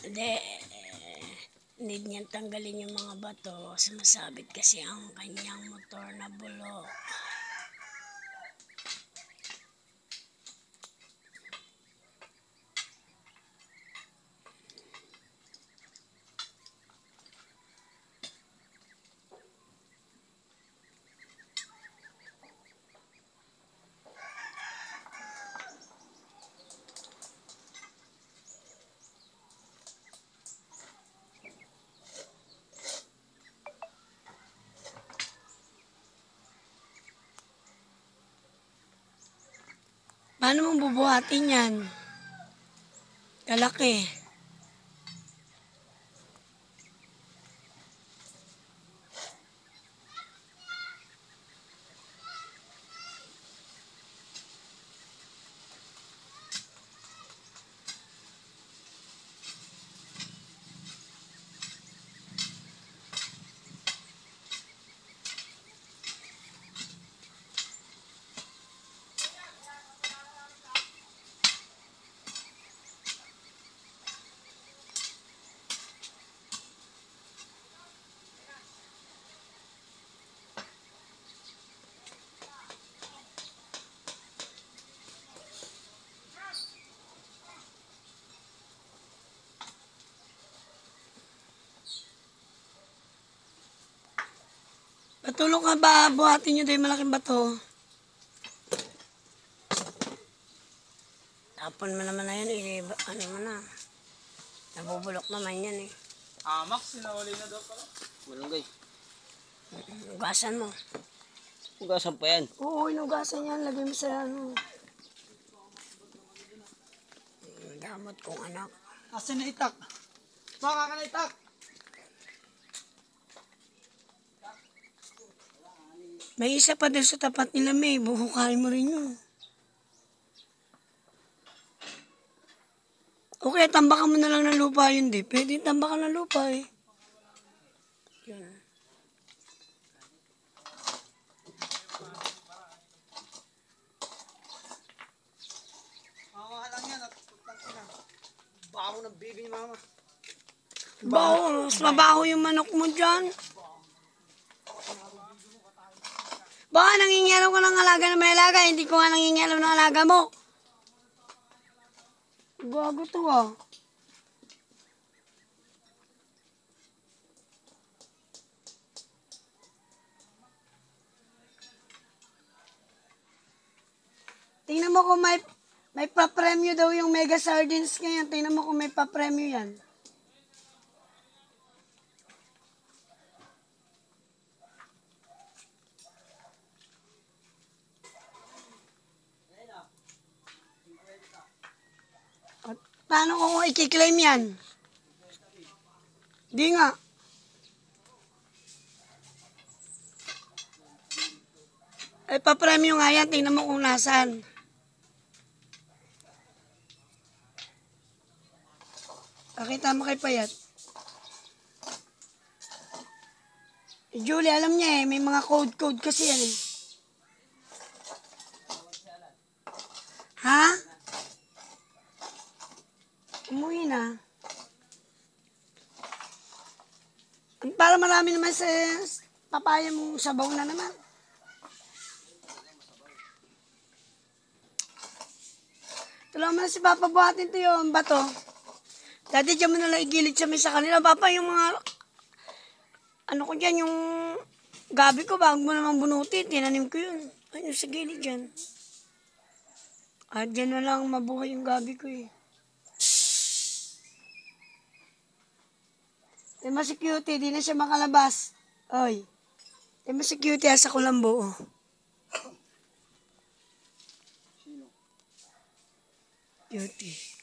Hindi, need niyang tanggalin yung mga bato. Sumasabit kasi ang kanyang motor na bulok. Paano mo bubuhatin yan? Kalaki. Patulong ka ba? Buhatin nyo doon yung malaking bato. Tapon mo naman na yan eh. Ano mo na. Nabubulok naman yan eh. Max, sinawali na daw pala. Malunggay. Ugasan mo. Ugasan pa yan. Oo, inugasan yan. Lagay mo sa ano. Damot kong anak. Asan na itak? Baka ka na itak. May isa pa din sa tapat nila, May. Buhukain mo rin yun. Okay, tambakan mo na lang ng lupa yun, di. Pwede tambakan ng lupa eh. Yun. Mama lang yan at putang ina. Baho ng bibi ni mama. Baho, mas mabaho yung manok mo dyan. Baka nangingialaw ka ng alaga na may alaga, hindi ko nga nangingialaw ng alaga mo. Gago to ah. Tingnan mo kung may pa-premyo daw yung Mega Sardines ngayon. Tingnan mo kung may pa-premyo yan. At paano ko i-claim yan? Di nga. Ay pa-premyo nga yan. Tingnan mo kung nasaan. Pakita mo kay Payat. Julie, alam niya eh. May mga code kasi yan eh. Ha? Umuwi na. Para marami naman sa papaya mong sabaw na naman. Tulungan mo na si Papa buhatin to yung bato. Dati dyan mo nalang igilid sa kanila. Papa, yung mga, ano ko dyan, yung gabi ko, bago mo naman bunutin, tinanim ko yun. Ayun sa gilid dyan. At dyan na lang mabuhay yung gabi ko eh. Tima si Cutie, di na siya makalabas. Oy. Tima si Cutie, asa ko lang buo. Cutie.